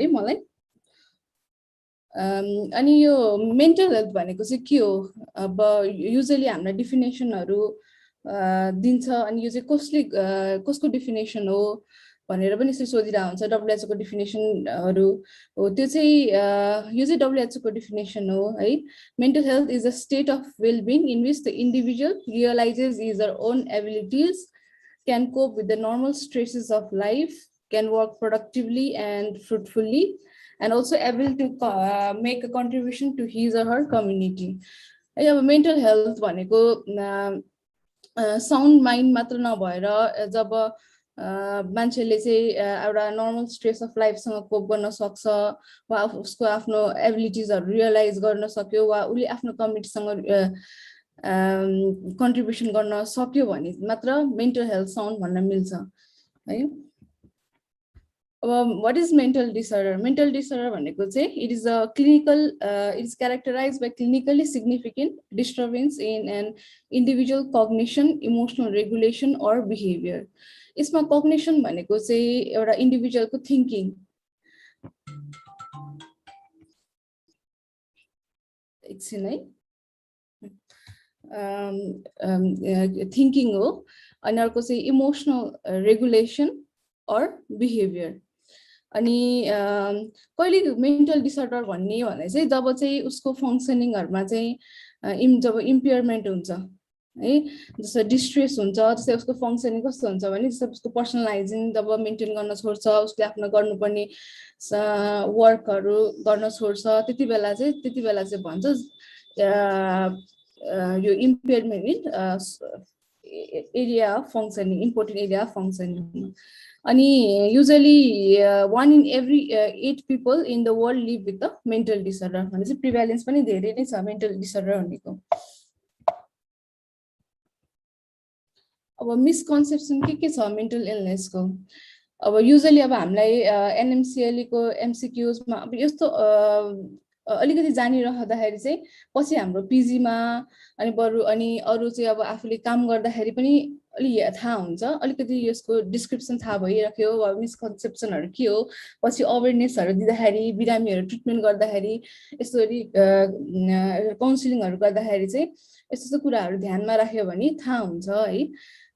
है मलाई। अनि यो मेन्टल हेल्थ भनेको चाहिँ के हो? अब युजुअली हामीलाई डिफिनेसनहरू दिन्छ, अनि यो चाहिँ कसको डिफिनेसन हो भनेर पनि यसरी सोधिरहेको हुन्छ। WHO को डिफिनेसनहरू हो त्यो चाहिँ, यो चाहिँ WHO को डिफिनेसन हो है। Mental health is a state of wellbeing in which the individual realises his her own abilities, can cope with the normal stresses of life, can work productively and fruitfully, and also able to make a contribution to his or her community. अब mental health भनेको sound mind मात्र नभएर जब मान्छेले चाहिँ एउटा normal stress of लाइफसँग कोप गर्न सक्छ, वा उसको आफ्नो एबिलिटिजहरू रियलाइज गर्न सक्यो, वा उसले आफ्नो कम्युनिटीसँग कन्ट्रिब्युसन गर्न सक्यो भने मात्र मेन्टल हेल्थ साउन्ड भन्न मिल्छ है। अब what is mental disorder? Mental disorder भनेको चाहिँ it is a clinical, it is characterised by clinically significant disturbance in an individual cognition, emotional regulation or behaviour. यसमा कग्निसन भनेको चाहिँ एउटा इन्डिभिजुअलको थिङ्किङ, एकछिन है, थिङ्किङ हो। अनि अर्को चाहिँ इमोसनल रेगुलेसन अर बिहेभियर। अनि कहिले मेन्टल डिसअर्डर भन्ने भने चाहिँ जब चाहिँ उसको फङ्सनिङहरूमा चाहिँ जब इम्पेयरमेन्ट हुन्छ है, जस्तो डिस्ट्रेस हुन्छ, जस्तै उसको फङ्सनिङ कस्तो हुन्छ भने जस्तो उसको पर्सनल हाइजिन जब मेन्टेन गर्न छोड्छ, उसले आफ्नो गर्नुपर्ने वर्कहरू गर्न छोड्छ, त्यति बेला चाहिँ भन्छ यो impairment area of functioning, important area of functioning. अनि usually 1 in every 8 people in the world live with the mental disorder। भनेपछि प्रिभ्यालेन्स पनि धेरै नै छ मेन्टल डिसअर्डर भनेको। अब मिसकन्सेप्सन के छ मेन्टल इलनेसको? अब युजली अब हामीलाई एनएमसिएलई को एमसिक्यूजमा अब यस्तो अलिकति जानिरहँदाखेरि चाहिँ पछि हाम्रो पिजीमा अनि बरु अनि अरू चाहिँ अब आफूले काम गर्दाखेरि पनि अलि थाहा हुन्छ, अलिकति यसको डिस्क्रिप्सन थाहा भइराख्यो वा मिसकन्सेप्सनहरू के हो, पछि अवेरनेसहरू दिँदाखेरि, बिरामीहरू ट्रिटमेन्ट गर्दाखेरि, यसरी काउन्सिलिङहरू गर्दाखेरि चाहिँ यस्तो कुराहरू ध्यानमा राख्यो भने थाहा हुन्छ है।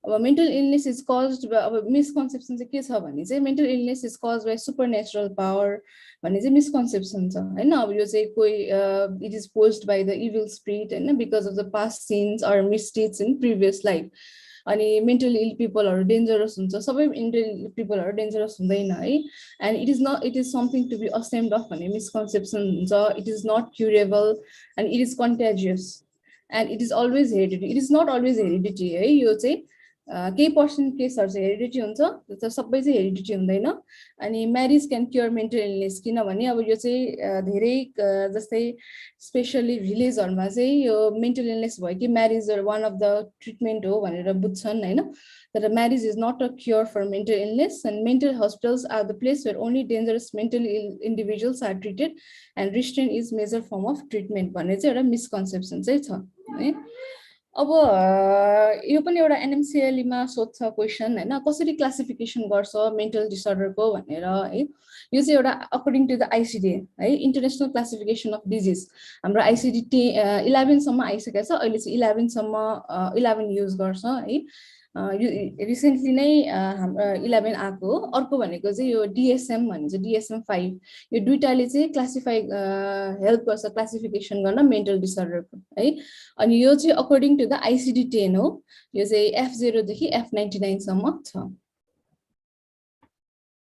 अब मेन्टल इलनेस इज कज्ड, अब मिसकन्सेप्सन चाहिँ के छ भने चाहिँ mental illness is caused by super natural power भन्ने चाहिँ मिसकन्सेप्सन छ होइन। अब यो चाहिँ कोही it is possessed by the evil spirit होइन, because of the past sins or mistakes in previous life. अनि मेन्टल इल पिपलहरू डेन्जरस हुन्छ, सबै मेन्टल पिपलहरू डेन्जरस हुँदैन है। And it is something to be ashamed of भन्ने मिसकन्सेप्सन हुन्छ। It is not curable and it is contagious and it is always heredity. It is not always heredity है, यो चाहिँ केही पर्सेन्ट केसहरू चाहिँ हेरिडिटी हुन्छ, तर सबै चाहिँ हेरिडिटी हुँदैन। अनि marriage can cure mental illness, किनभने अब यो चाहिँ धेरै जस्तै स्पेसली भिलेजहरूमा चाहिँ यो मेन्टल इलनेस भयो कि marriage one of the treatment हो भनेर बुझ्छन् होइन। तर marriage is not a cure for mental illness and mental hospitals are the place where only dangerous mental individuals are treated and restraint is major form of treatment भन्ने चाहिँ एउटा misconception चाहिँ छ है। अब यो पनि एउटा एनएमसिएलईमा सोध्छ क्वेसन होइन, कसरी क्लासिफिकेसन गर्छ मेन्टल डिसअर्डरको भनेर है। यो चाहिँ एउटा अकर्डिङ टु द आइसिडी है, इन्टरनेसनल क्लासिफिकेसन अफ डिजिज। हाम्रो आइसिडी 11सम्म आइसकेको छ, अहिले चाहिँ 11 युज गर्छ है। रिसेन्टली नै हाम्रो 11 आएको हो। अर्को भनेको चाहिँ यो डिएसएम भनिन्छ, DSM-5। यो दुईटाले चाहिँ क्लासिफाई हेल्प गर्छ क्लासिफिकेसन गर्न मेन्टल डिसअर्डरको है। अनि यो चाहिँ अकर्डिङ टु द आइसिडी-10 हो। यो चाहिँ F0 देखि F99 सम्म छ।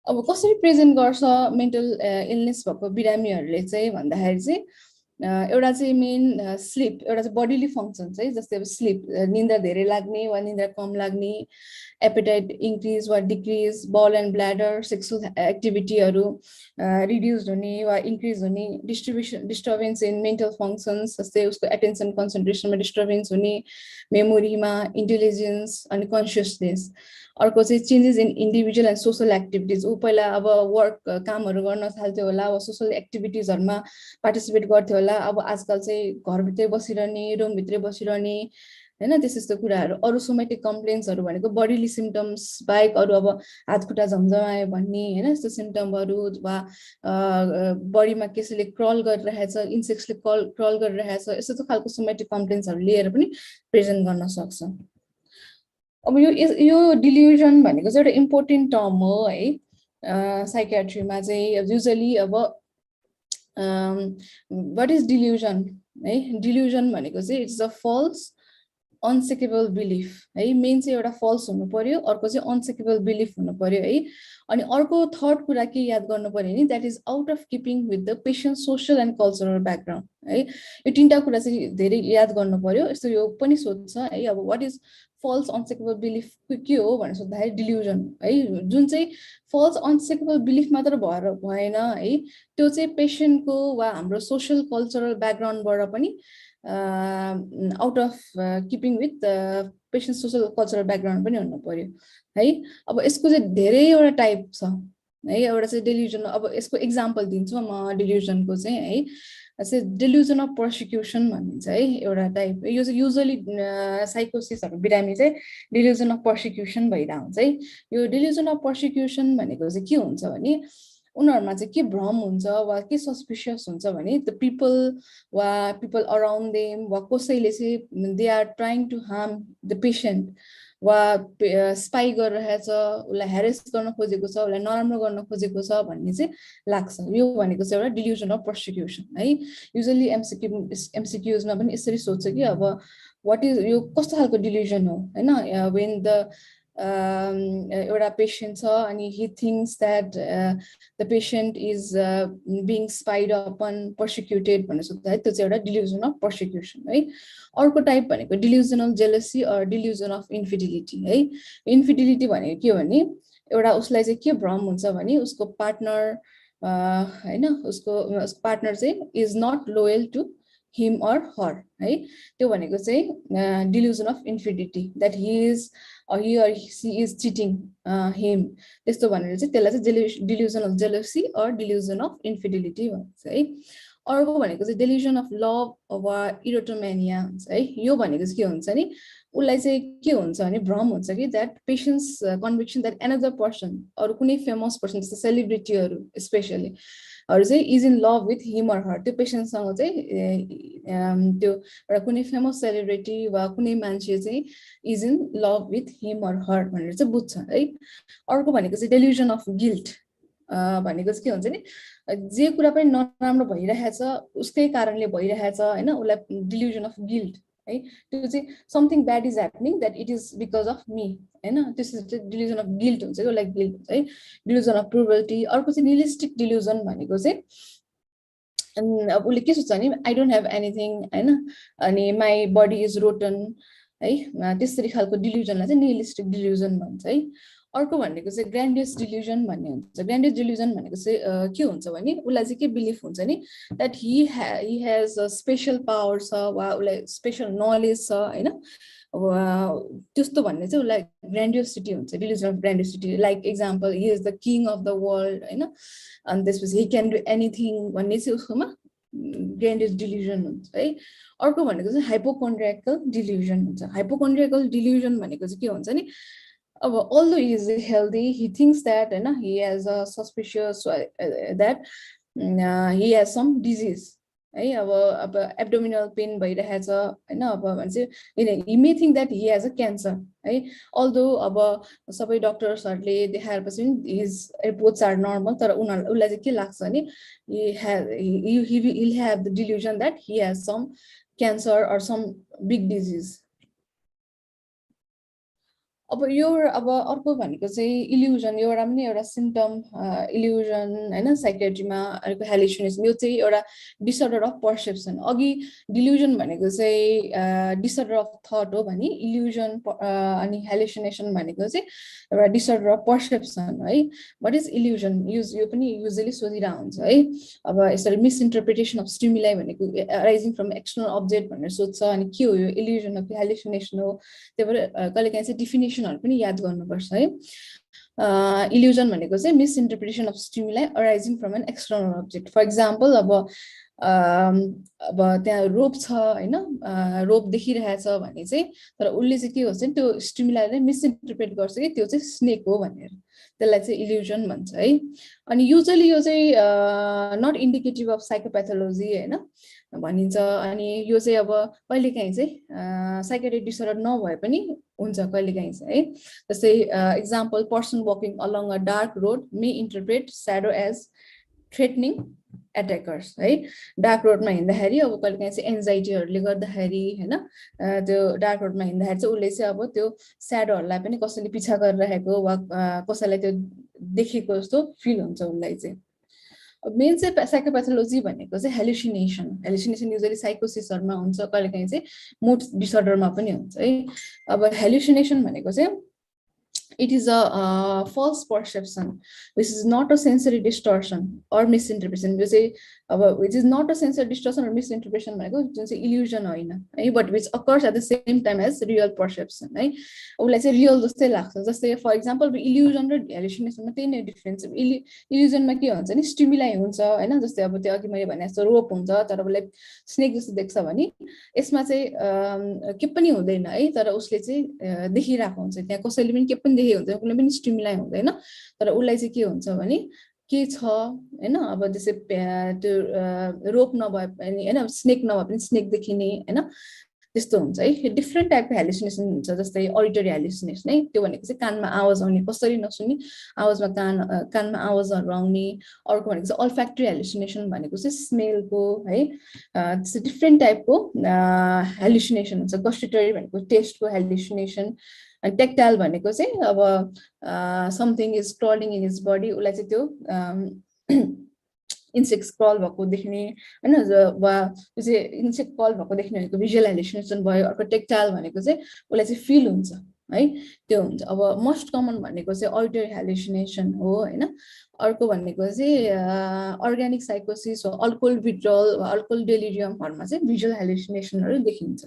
अब कसरी प्रेजेन्ट गर्छ मेन्टल इलनेस भएको बिरामीहरूले चाहिँ भन्दाखेरि चाहिँ एउटा चाहिँ मेन स्लिप, एउटा चाहिँ बडीली फङ्सन चाहिँ जस्तै अब स्लिप, निन्द्रा धेरै लाग्ने वा निन्द्रा कम लाग्ने, एपेटाइट इन्क्रिज वा decrease, bowel and bladder, sexual एक्टिभिटीहरू रिड्युस्ड हुने वा इन्क्रिज हुने, डिस्टर्बेन्स इन मेन्टल फङ्सन्स जस्तै उसको एटेन्सन कन्सन्ट्रेसनमा डिस्टर्बेन्स हुने, मेमोरीमा, इन्टेलिजेन्स अनि कन्सियसनेस। अर्को चाहिँ changes in individual and social activities. ऊ पहिला अब वर्क कामहरू गर्न थाल्थ्यो होला वा सोसल एक्टिभिटिजहरूमा पार्टिसिपेट गर्थ्यो होला, अब आजकल चाहिँ घरभित्रै बसिरहने, रुमभित्रै बसिरहने हैन त्यस्तो कुराहरु अरु सोमेटिक कम्प्लेन्ट्सहरु भनेको बडीली सिम्पटम्स बाहेक अरु अब हात खुट्टा झमझमायो भन्ने हैन यस्तो सिम्पटमहरु वा बडीमा कसैले क्रल गरिरहेछ इन्सेक्ट्सले क्रल गरिरहेछ यस्तो खालको सोमेटिक कम्प्लेन्ट्सहरु लिएर पनि प्रेजेन्ट गर्न सक्छ अब यो डिल्युजन भनेको चाहिँ एउटा इम्पोर्टेन्ट टर्म हो है साइकियाट्रीमा चाहिँ युजुअली अब व्हाट इज डिल्युजन है डिल्युजन भनेको चाहिँ it's a falls unshakeable belief है मेन चाहिँ एउटा फल्स हुनु पर्यो अर्को चाहिँ अनसेकेबल बिलिफ हुनु पर्यो है अनि अर्को थर्ड कुरा के याद गर्नु पर्यो नि that is out of keeping with the patient social and cultural background है यो तीनटा कुरा चाहिँ धेरै याद गर्नु पर्यो यस्तो यो पनि सोध्छ है अब what is false unshakeable belief के हो भनेर सोध्दाखेरि डिल्युजन है जुन चाहिँ फल्स अनसेकेबल बिलिफ मात्र भएन है त्यो चाहिँ पेशेन्टको वा हाम्रो सोशल कल्चरल ब्याकग्राउन्डबाट पनि out of keeping with patient social cultural background पनि हुनु पर्यो है अब यसको चाहिँ धेरैवटा टाइप छ है एउटा चाहिँ डिल्युजन अब यसको एक्जाम्पल दिन्छु म डिल्युजनको चाहिँ है चाहिँ डिल्युजन अफ पर्सिक्युसन भनिन्छ है एउटा टाइप यो चाहिँ युजुअली साइकोसिसहरु बिरामी चाहिँ डिल्युजन अफ पर्सिक्युसन भइरा हुन्छ है यो डिल्युजन अफ पर्सिक्युसन भनेको चाहिँ के हुन्छ भने उनीहरुमा चाहिँ के भ्रम हुन्छ वा के सस्पिशियस हुन्छ भने द पिपल वा पिपल अराउन्ड देम वा कसैले चाहिँ they are trying to harm the patient वा स्पाई गरिरहेछ उसलाई हेरेस गर्न खोजेको छ उसलाई नराम्रो गर्न खोजेको छ भन्ने चाहिँ लाग्छ यो भनेको चाहिँ एउटा डिल्युजन अफ पर्सिक्युसन है युजुअली एमसीक्यूजमा पनि यसरी सोध्छ कि अब व्हाट इज यो कस्तो खालको डिल्युजन हो हैन व्हेन द एउटा पेशेन्ट छ अनि he thinks that the patient is being spied upon persecuted भनेर सोध्दा त्यो चाहिँ एउटा delusion of persecution है अर्को टाइप भनेको delusional jealousy or delusion of infidelity है infidelity भनेको के हो भने एउटा उसलाई चाहिँ के भ्रम हुन्छ भने उसको पार्टनर हैन उसको पार्टनर चाहिँ is not loyal to him or her है त्यो भनेको चाहिँ delusion of infidelity that he or she is cheating him त्यस्तो भनेर चाहिँ त्यसलाई चाहिँ delusion of jealousy or delusion of infidelity भन्छ है अर्को भनेको चाहिँ delusion of love वा erotomania हुन्छ है यो भनेको चाहिँ के हुन्छ नि उसलाई चाहिँ के हुन्छ भने भ्रम हुन्छ कि that patient's conviction that another person अरु कुनै फेमस पर्सन जस्तो सेलिब्रिटीहरु स्पेशली हरु चाहिँ is in love with him or her त्यो पेशेन्टसँग चाहिँ त्यो एउटा कुनै फेमस सेलिब्रिटी वा कुनै मान्छे चाहिँ is in love with him or her भनेर चाहिँ बुझ्छ है अर्को भनेको चाहिँ डेल्युजन अफ गिल्ट भनेको चाहिँ के हुन्छ नि जे कुरा पनि नराम्रो भइरहेछ उसकै कारणले भइरहेछ हैन उलाई डेल्युजन अफ गिल्ट है त्यो चाहिँ something bad is happening that it is because of me हैन त्यसो चाहिँ डिल्युजन अफ गिल्ट हुन्छ कि लाइक गिल्ट हुन्छ है डिल्युजन अफ प्रोबेबिलिटी अर्को चाहिँ निहिलिस्टिक डिल्युजन भनेको चाहिँ अब उसले के सोच्छ भने आई डोन्ट ह्याभ एनीथिङ हैन अनि माई बडी इज रोटन है त्यसरी खालको डिल्युजनलाई चाहिँ निहिलिस्टिक डिल्युजन भन्छ है अर्को भनेको चाहिँ ग्रान्डियस डिल्युजन भन्ने हुन्छ ग्रान्डियस डिल्युजन भनेको चाहिँ के हुन्छ भने उसलाई चाहिँ के बिलिफ हुन्छ नि that he has a special power छ वा उसलाई स्पेशल नलेज छ हैन त्यस्तो भन्ने चाहिँ उसलाई ग्रान्डियोसिटी हुन्छ delusion of grandiosity like example he is the king of the world हैन अनि त्यसपछि ही क्यान डु एनिथिङ भन्ने चाहिँ उसकोमा ग्रान्डियस डिल्युजन हुन्छ है अर्को भनेको चाहिँ हाइपोकोन्ड्रियाकल डिल्युजन हुन्छ हाइपोकोन्ड्रियाकल डिल्युजन भनेको चाहिँ के हुन्छ नि अब although he is healthy he thinks that he has a suspicious that he has some disease है अब abdominal pain भइरहेछ हैन अब भन्छ he may think that he has a cancer है although अब सबै डाक्टर्सहरुले देखाएपछि his reports are normal तर उलाई चाहिँ के लाग्छ नि he will have the delusion that he has some cancer or some big disease अब अर्को भनेको चाहिँ इल्युजन एउटा पनि एउटा सिम्पटम इल्युजन हैन साइकियाट्रीमा अर्को हेलुसिनेसन यो चाहिँ एउटा डिसअर्डर अफ पर्सेप्सन अघि डिल्युजन भनेको चाहिँ डिसअर्डर अफ थट हो भने इल्युजन अनि हेलुसिनेसन भनेको चाहिँ एउटा डिसअर्डर अफ पर्सेप्सन है व्हाट इज इल्युजन यो पनि युजुअली सोधिरा हुन्छ है अब यसरी मिसइन्टरप्रिटेसन अफ स्टिमुलाई भनेको अराइजिङ फ्रम एक्सटर्नल अब्जेक्ट भनेर सोध्छ अनि के हो यो इल्युजन हो कि हेलुसिनेसन हो त्यही भएर कहिलेकाहीँ चाहिँ डेफिनेसन पनि याद गर्नुपर्छ है इल्युजन भनेको चाहिँ misinterpretation of stimuli arising from an external object for example अब त्यहाँ रोप छ होइन रोप देखिरहेछ भने चाहिँ तर उसले चाहिँ के भन्छ नि त्यो स्टिमुलाई मिसइन्टरप्रेट गर्छ कि त्यो चाहिँ स्नेक हो भनेर त्यसलाई चाहिँ इल्युजन भन्छ है अनि युजली यो चाहिँ नट इन्डिकेटिभ अफ साइकोप्याथोलोजी होइन भनिन्छ अनि यो चाहिँ अब कहिलेकाहीँ चाहिँ साइकेट्रिक डिसअर्डर नभए पनि हुन्छ कहिलेकाहीँ चाहिँ है जस्तै example person walking along a dark road may interpret shadow as threatening attackers है डार्क रोडमा हिँड्दाखेरि अब कहिलेकाहीँ चाहिँ एन्जाइटीहरूले गर्दाखेरि होइन त्यो डार्क रोडमा हिँड्दाखेरि चाहिँ उसले चाहिँ अब त्यो स्याडोहरूलाई पनि कसैले पिछा गरिरहेको वा कसैलाई त्यो देखेको जस्तो फिल हुन्छ उसलाई चाहिँ मेन चाहिँ साइकोप्याथोलोजी भनेको चाहिँ हेलुसिनेसन युजली साइकोसिसहरूमा हुन्छ कहिलेकाहीँ चाहिँ मुड डिसअर्डरमा पनि हुन्छ है अब हेलुसिनेसन भनेको चाहिँ it is a false perception which is not a sensory distortion or misinterpretation जो चाहिँ अब which is not a sensory distortion or misinterpretation भनेको जुन चाहिँ इल्युजन होइन है but which occurs at the same time as real perception है उसलाई चाहिँ रियल जस्तै लाग्छ जस्तै फर इक्जाम्पल इल्युजन र हेलुसिनेसनमा त्यही नै डिफरेन्स इल्युजनमा के हुन्छ नि स्टिमुलाई हुन्छ होइन जस्तै अब त्यो अघि मैले भने जस्तो रोप हुन्छ तर उसलाई स्नेक जस्तो देख्छ भने यसमा चाहिँ के पनि हुँदैन है तर उसले चाहिँ देखिरहेको हुन्छ त्यहाँ कसैले पनि के पनि देखेको हुन्छ कुनै पनि स्टिमुलाई हुँदैन तर उसलाई चाहिँ के हुन्छ भने के छ हैन अब जस्तै त्यो रोप नभए पनि हैन स्नेक नभए पनि स्नेक देखिने हैन त्यस्तो हुन्छ है डिफ्रेन्ट टाइपको हेलुसिनेसन हुन्छ जस्तै अडिटरी हेलुसिनेसन है त्यो भनेको चाहिँ कानमा आवाज आउने कसरी नसुन्ने आवाजमा कानमा आवाजहरू आउने अर्को भनेको चाहिँ अल्फ्याक्टरी हेलुसिनेसन भनेको चाहिँ स्मेलको है त्यस्तो डिफ्रेन्ट टाइपको हेलुसिनेसन हुन्छ गस्टेटरी भनेको टेस्टको हेलुसिनेसन अनि टेक्टाइल भनेको चाहिँ अब something is crawling in his body उसलाई चाहिँ त्यो इन्सेक्ट क्रल भएको देख्ने हैन वा त्यो चाहिँ इन्सेक्ट क्रल भएको देख्ने भनेको भिजुअल हेलुसिनेसन भयो अर्को टेक्टाइल भनेको चाहिँ उसलाई चाहिँ फिल हुन्छ है त्यो हुन्छ अब मोस्ट कमन भनेको चाहिँ अडिटरी हेलुसिनेसन हो हैन अर्को भनेको चाहिँ अर्ग्यानिक साइकोसिस हो अल्कोहल विथड्रल वा अल्कोहल डेलिरियमहरुमा चाहिँ भिजुअल हेलुसिनेसनहरु देखिन्छ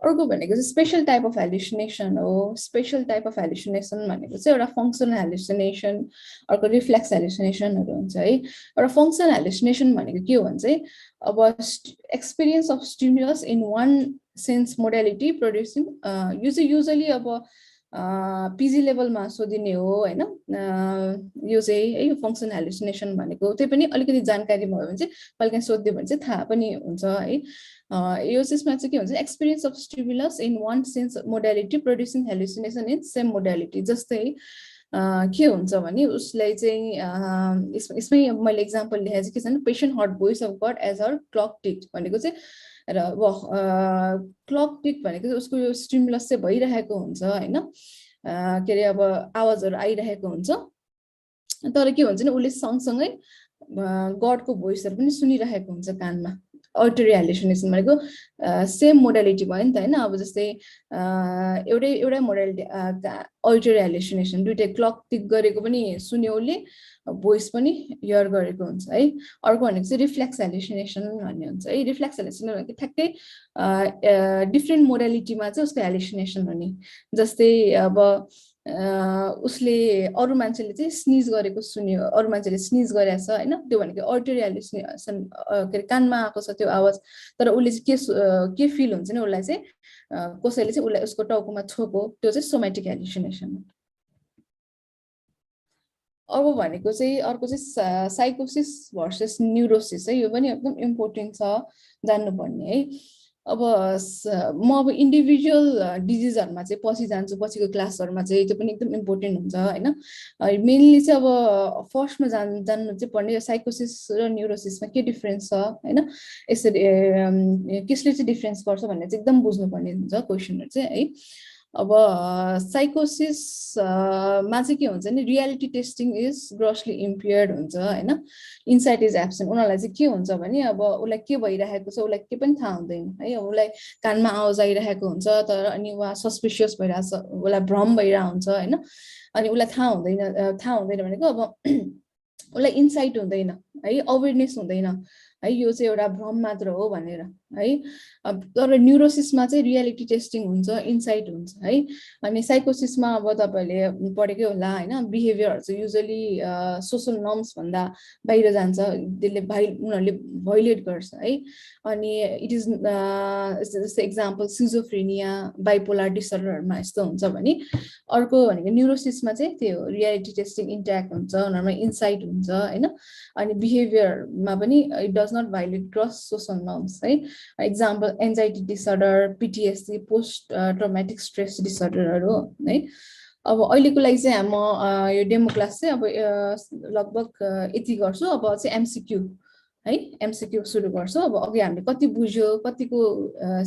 अर्को भनेको चाहिँ स्पेशल टाइप अफ हेलुसिनेसन हो स्पेशल टाइप अफ हेलुसिनेसन भनेको चाहिँ एउटा फङ्सनल हेलुसिनेसन अर्को रिफ्लेक्स हेलुसिनेसनहरु हुन्छ है एउटा फङ्सनल हेलुसिनेसन भनेको के हो भने चाहिँ अब experience of stimulus in one sense modality producing यो चाहिँ युजली अब पिजी लेभलमा सोधिने हो हैन यो चाहिँ है फङ्सनल हेलुसिनेसन भनेको त्यही पनि अलिकति जानकारी भयो भने चाहिँ कहिलेकाहीँ सोध्यो भने चाहिँ थाहा पनि हुन्छ है यो त्यसमा चाहिँ के भन्छ experience of stimulus in one sense modality producing hallucination in same modality जस्तै के हुन्छ भने उसलाई चाहिँ यसमै मैले एक्जाम्पल लेखेको चाहिँ के छ भने patient heard voice of God as her clock tick भनेको चाहिँ र क्लक टिक भनेको चाहिँ उसको यो स्टिमुलस चाहिँ भइरहेको हुन्छ हैन के अरे अब आवाजहरू आइरहेको हुन्छ तर के भन्छ नि उसले सँगसँगै गडको भोइसहरू पनि सुनिरहेको हुन्छ कानमा अडिटरी हेलुसिनेसन भनेको सेम मोडालिटी भयो नि त हैन अब जस्तै एउटै मोडालिटी अडिटरी हेलुसिनेसन दुईटै क्लक टिक गरेको पनि सुन्यो उसले भोइस पनि हियर गरेको हुन्छ है अर्को भनेको चाहिँ रिफ्लेक्स हेलुसिनेसन भन्ने हुन्छ है रिफ्लेक्स हेलुसिनेसन भनेको ठ्याक्कै डिफ्रेन्ट मोडालिटीमा चाहिँ उसको हेलुसिनेसन हुने जस्तै अब उसले अरु मान्छेले चाहिँ स्निज गरेको सुन्यो अरु मान्छेले स्निज गरेछ हैन त्यो भनेको अडिटरी हेलुसिनेसन के कानमा आएको छ त्यो आवाज तर उसले चाहिँ के फिल हुन्छ नि उसलाई चाहिँ कसैले चाहिँ उसलाई उसको टाउकोमा छोको त्यो चाहिँ सोमेटिक हेलुसिनेसन हो अब भनेको चाहिँ अर्को चाहिँ साइकोसिस भर्सेस न्युरोसिस है यो पनि एकदम इम्पोर्टेन्ट छ जान्नुपर्ने है अब म अब इन्डिभिजुअल डिजिजहरुमा चाहिँ पछि जान्छु पछिको क्लासहरुमा चाहिँ त्यो पनि एकदम इम्पोर्टेन्ट हुन्छ हैन मेनली चाहिँ अब फर्स्टमा जान्नु चाहिँ पर्ने साइकोसिस र न्युरोसिसमा के डिफरेन्स छ हैन यसरी कसले चाहिँ डिफरेन्स गर्छ भन्ने चाहिँ एकदम बुझ्नुपर्ने हुन्छ क्वेशनहरु चाहिँ है अब साइकोसिस मा चाहिँ के हुन्छ नि रियालिटी टेस्टिङ इज ग्रसली इम्पेयर्ड हुन्छ हैन इन्साइट इज एब्सेन्ट उनीहरुलाई चाहिँ के हुन्छ भने अब उलाई के भइरहेको छ उलाई के पनि थाहा हुँदैन है उलाई कानमा आवाज आइरहेको हुन्छ तर अनि वा सस्पिशियस भइराछ उलाई भ्रम भइरा हुन्छ हैन अनि उलाई थाहा हुँदैन भनेको अब उलाई इन्साइट हुँदैन है अवेयरनेस हुँदैन है, यो चाहिँ एउटा भ्रम मात्र हो भनेर है। तर न्युरोसिसमा चाहिँ रियालिटी टेस्टिङ हुन्छ, इन्साइट हुन्छ है। अनि साइकोसिसमा अब तपाईँहरूले पढेकै होला होइन, बिहेभियरहरू चाहिँ युजली सोसल नर्म्स भन्दा बाहिर जान्छ, त्यसले उनीहरूले भायोलेट गर्छ है। अनि इट इज जस्तै एक्जाम्पल सिजोफ्रेनिया, बाइपोलर डिसअर्डरहरूमा यस्तो हुन्छ भने, अर्को भनेको न्युरोसिसमा चाहिँ त्यो हो, रियालिटी टेस्टिङ इन्ट्याक्ट हुन्छ, उनीहरूमा इन्साइट हुन्छ होइन। अनि बिहेभियरमा पनि it does not violate cross social norms है। Example anxiety disorder, PTSD, post traumatic stress डिसअर्डरहरू है। अब अहिलेको लागि चाहिँ म यो डेमो क्लास चाहिँ अब लगभग यति गर्छु। अब चाहिँ एमसिक्यू है, एमसिक्यू सुरु गर्छु। अब अघि हामीले कति बुझ्यो, कतिको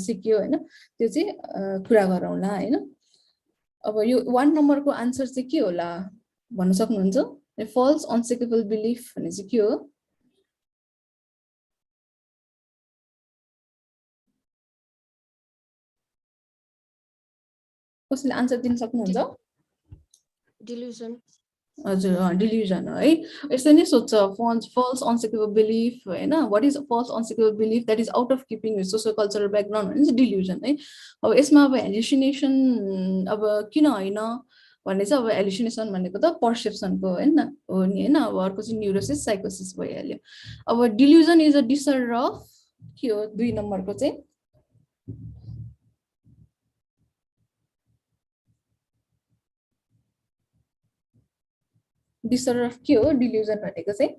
सिक्यो होइन, त्यो चाहिँ कुरा गरौँला होइन। अब यो 1 नम्बरको आन्सर चाहिँ के होला भन्न सक्नुहुन्छ? फल्स अनसेकेबल बिलिफ भन्ने चाहिँ के हो? कसैले आन्सर दिन सक्नुहुन्छ? डिल्युजन। हजुर, डिल्युजन है। यसरी नै सोध्छ, फल्स अनसेकेबल बिलिफ होइन। What is false unshakeable belief? That is out of keeping with social cultural background भने चाहिँ डिल्युजन है। अब यसमा अब हेलुसिनेसन अब किन होइन भन्ने चाहिँ, अब हेलुसिनेसन भनेको त पर्सेप्सनको होइन हो नि होइन। अब अर्को चाहिँ न्युरोसिस, साइकोसिस भइहाल्यो। अब delusion is a disorder of के हो 2 नम्बरको चाहिँ? डिसअर्डर अफ के हो डिल्युजन भनेको चाहिँ?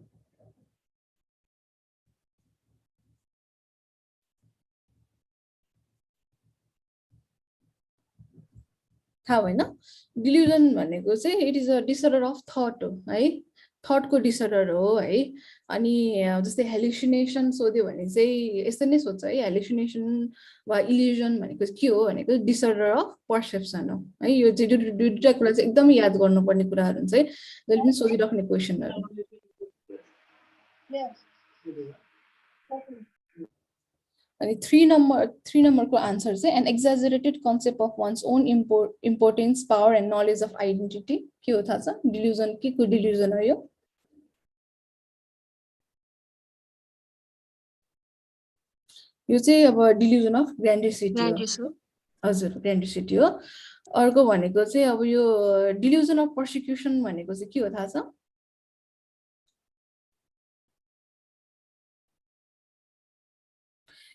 थाहा भएन? डिल्युजन भनेको चाहिँ it is a disorder of thought हो है, थटको डिसअर्डर हो है। अनि जस्तै हेलुसिनेसन सोध्यो भने चाहिँ यस्तो नै सोध्छ है, हेलुसिनेसन वा इल्युजन भनेको के हो भनेको डिसअर्डर अफ पर्सेप्सन हो है। यो चाहिँ दुईवटा कुरा चाहिँ एकदमै याद गर्नुपर्ने कुराहरू हुन्छ है, जहिले पनि सोधिराख्ने क्वेसनहरू। अनि 3 नम्बरको आन्सर चाहिँ an exaggerated concept of one's own importance, power and knowledge of identity. के हो थाहा छ? डिल्युजन के को डिल्युजन हो यो? यो चाहिँ अब डिल्युजन अफ ग्रान्डिसिटी हो। हजुर, ग्रान्डिसिटी हो। अर्को भनेको चाहिँ अब यो डिल्युजन अफ पर्सिक्युसन भनेको चाहिँ के हो थाहा छ?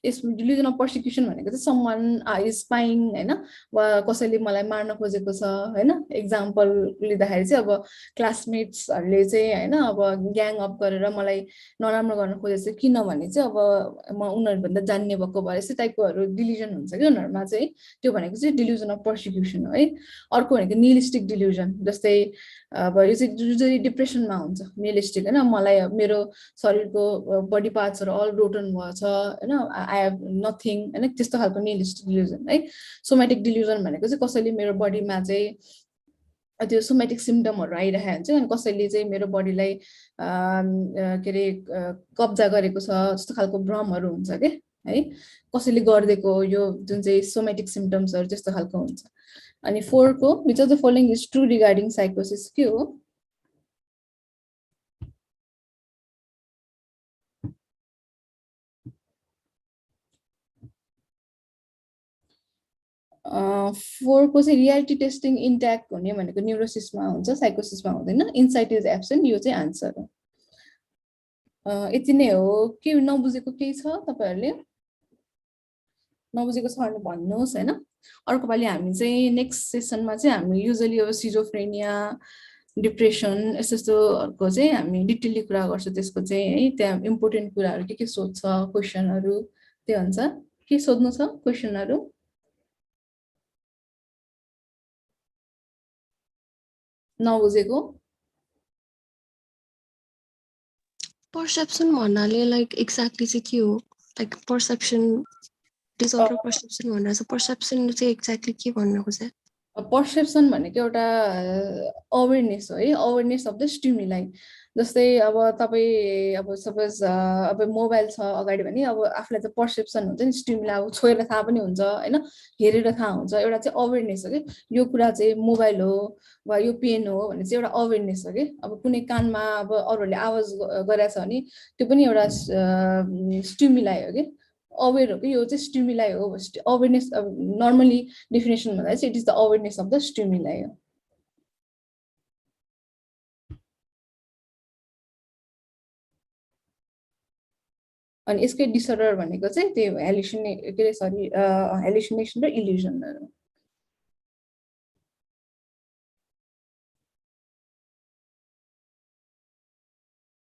यस डिल्युजन अफ पर्सिक्युसन भनेको चाहिँ समवन इज स्पाइङ होइन, वा कसैले मलाई मार्न खोजेको छ होइन। एक्जाम्पल लिँदाखेरि चाहिँ अब क्लासमेट्सहरूले चाहिँ होइन अब ग्याङ अप गरेर मलाई नराम्रो गर्न खोजेको छ, किनभने चाहिँ अब म उनीहरूभन्दा जान्ने भएको भए यस्तै टाइपकोहरू डिल्युजन हुन्छ कि उनीहरूमा चाहिँ। त्यो भनेको चाहिँ डिल्युजन अफ पर्सिक्युसन हो है। अर्को भनेको निहिलिस्टिक डिल्युजन, जस्तै अब यो चाहिँ युजली डिप्रेसनमा हुन्छ निहिलिस्टिक होइन। मलाई मेरो शरीरको बडी पार्ट्सहरू अल रोटन भएछ होइन, आई हेभ नथिङ होइन, त्यस्तो खालको निहिलिस्टिक डिल्युजन है। सोमेटिक डिल्युजन भनेको चाहिँ कसैले मेरो बडीमा चाहिँ त्यो सोमेटिक सिम्टमहरू आइरहेको हुन्छ, अनि कसैले चाहिँ मेरो बडीलाई के अरे कब्जा गरेको छ जस्तो खालको भ्रमहरू हुन्छ कि है, कसैले गरिदिएको यो जुन चाहिँ सोमेटिक सिम्टम्सहरू त्यस्तो खालको हुन्छ। अनि 4 को which of the following is true regarding साइकोसिस के हो? फोरको चाहिँ रियालिटी टेस्टिङ इन्ट्याक्ट हुने भनेको न्युरोसिसमा हुन्छ, साइकोसिसमा हुँदैन। इन्साइट इज एब्सेन्ट, यो चाहिँ आन्सर हो। यति नै हो। के नबुझेको केही छ तपाईँहरूले? नबुझेको छ भने भन्नुहोस् होइन। अर्को पालि हामी चाहिँ नेक्स्ट सेसनमा चाहिँ हामी युजली अब सिजोफ्रेनिया, डिप्रेसन यस्तो यस्तोहरूको चाहिँ हामी डिटेलली कुरा गर्छौँ। त्यसको चाहिँ है त्यहाँ इम्पोर्टेन्ट कुराहरू के सोध्छ, क्वेसनहरू त्यो हुन्छ। के सोध्नु छ क्वेसनहरू? नबुझेको? पर्सेप्सन भन्नाले लाइक एक्ज्याक्टली चाहिँ के हो? लाइक पर्सेप्सन डिसअर्डर पर्सेप्सन भनेर चाहिँ पर्सेप्सन चाहिँ एक्ज्याक्टली के भन्नु खोज्छ? पर्सेप्सन भनेको एउटा अवेरनेस हो है, अवेरनेस अफ द स्टिमुलाई। जस्तै अब तपाईँ अब सपोज अब मोबाइल छ अगाडि भने अब आफूलाई त पर्सेप्सन हुन्छ नि स्टिमुलाई अब छोएर थाहा पनि हुन्छ होइन हेरेर थाहा हुन्छ एउटा चाहिँ अवेरनेस हो कि यो कुरा चाहिँ मोबाइल हो वा यो पेन हो भन्ने चाहिँ एउटा अवेरनेस हो कि अब कुनै कानमा अब अरूहरूले आवाज गरेछ भने त्यो पनि एउटा स्टिमुलाई हो कि अवेर हो कि यो चाहिँ स्टिमुलाई हो अवेरनेस अब नर्मली डेफिनेसन भन्दा चाहिँ it is the awareness of the stimuli हो अनि यसकै डिसअर्डर भनेको चाहिँ त्यो हेलिसिनेसन र इल्युजन